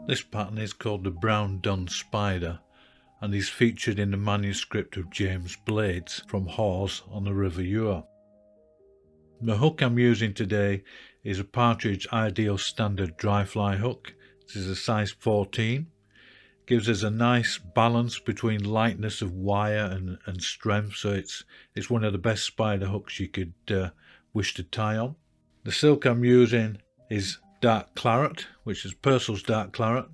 This pattern is called the Brown Dun Spider and is featured in the manuscript of James Blades from Hawes on the River Ure. The hook I'm using today is a Partridge Ideal Standard Dry Fly hook. This is a size 14. Gives us a nice balance between lightness of wire and strength, so it's one of the best spider hooks you could wish to tie on. The silk I'm using is dark claret, which is Purcell's dark claret.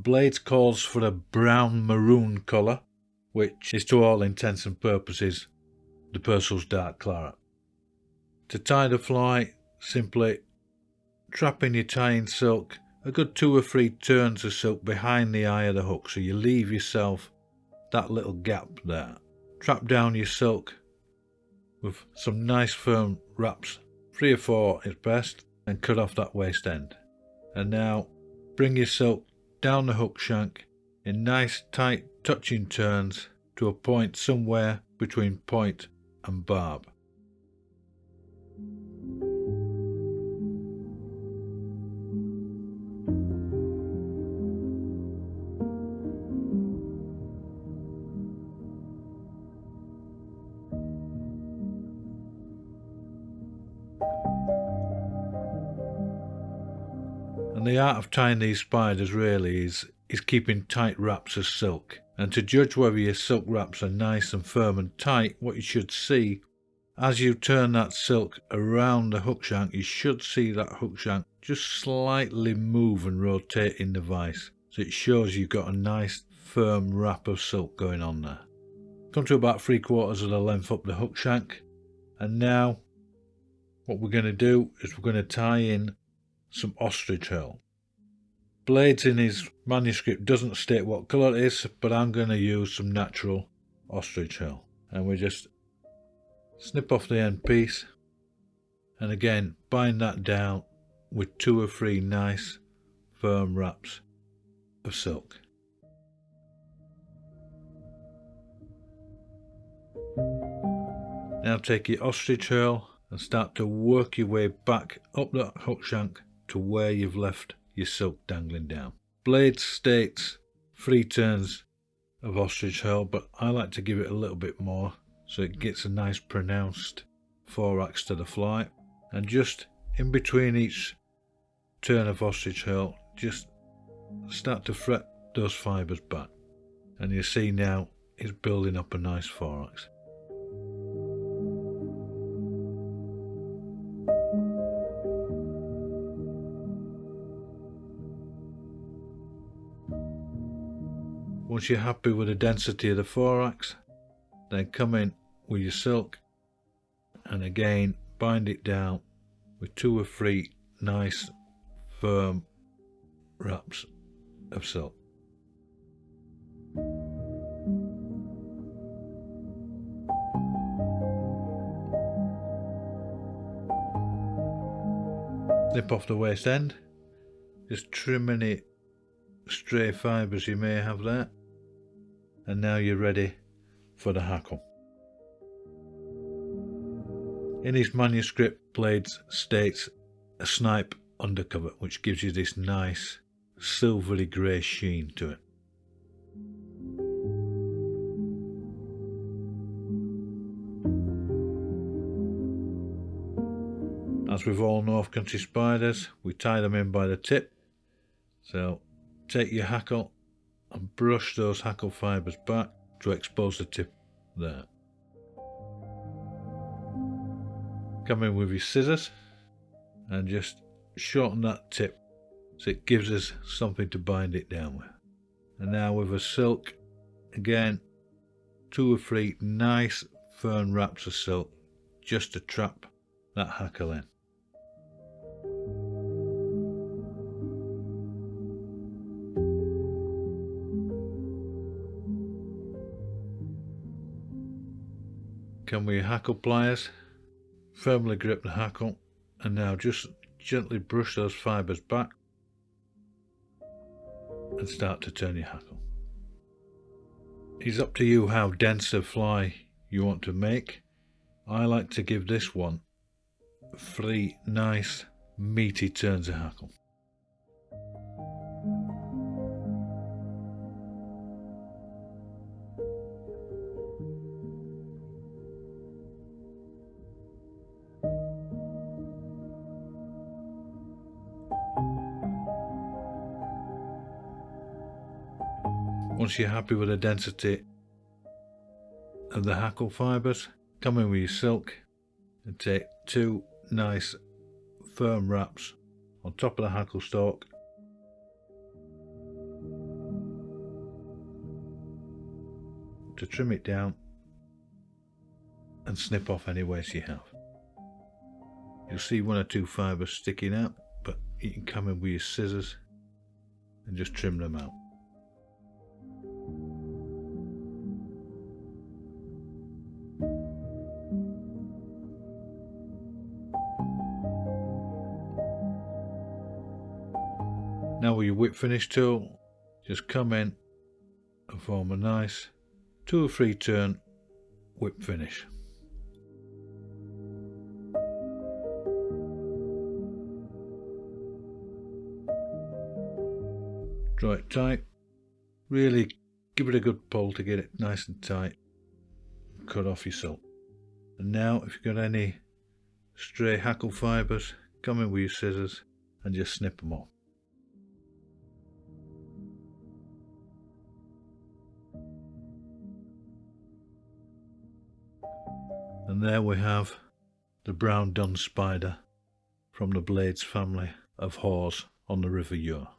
Blades calls for a brown maroon colour, which is to all intents and purposes the Purcell's dark claret. To tie the fly, simply trap in your tying silk a good 2 or 3 turns of silk behind the eye of the hook, so you leave yourself that little gap there. Trap down your silk with some nice firm wraps, 3 or 4 is best, and cut off that waist end. And now bring your silk down the hook shank in nice tight touching turns to a point somewhere between point and barb. And the art of tying these spiders really is keeping tight wraps of silk. And to judge whether your silk wraps are nice and firm and tight, what you should see, as you turn that silk around the hook shank, you should see that hook shank just slightly move and rotate in the vise. So it shows you've got a nice firm wrap of silk going on there. Come to about 3/4 of the length up the hook shank. And now what we're going to do is we're going to tie in some ostrich herl. Blades in his manuscript doesn't state what colour it is, but I'm going to use some natural ostrich herl. And we just snip off the end piece and again bind that down with 2 or 3 nice firm wraps of silk. Now take your ostrich herl and start to work your way back up that hook shank to where you've left your silk dangling down. Blades states 3 turns of ostrich herl, but I like to give it a little bit more so it gets a nice pronounced thorax to the fly. And just in between each turn of ostrich herl, just start to fret those fibres back. And you see now it's building up a nice thorax. Once you're happy with the density of the thorax, then come in with your silk and again bind it down with 2 or 3 nice firm wraps of silk. Snip off the waist end, just trim any stray fibres you may have there. And now you're ready for the hackle. In his manuscript, Blades states a snipe undercover, which gives you this nice silvery grey sheen to it. As with all North Country spiders, we tie them in by the tip. So take your hackle and brush those hackle fibres back to expose the tip there. Come in with your scissors and just shorten that tip so it gives us something to bind it down with. And now with a silk, again 2 or 3 nice firm wraps of silk just to trap that hackle in. Come with your hackle pliers, firmly grip the hackle, and now just gently brush those fibres back and start to turn your hackle. It's up to you how dense a fly you want to make. I like to give this one 3 nice meaty turns of hackle. Once you're happy with the density of the hackle fibres, come in with your silk and take 2 nice firm wraps on top of the hackle stalk, to trim it down and snip off any waste you have. You'll see 1 or 2 fibres sticking out, but you can come in with your scissors and just trim them out. Now with your whip finish tool, just come in and form a nice 2 or 3 turn whip finish. Draw it tight, really give it a good pull to get it nice and tight. Cut off your silk. And now if you've got any stray hackle fibres, come in with your scissors and just snip them off. And there we have the brown dun spider from the Blades family of Hawes on the River Ure.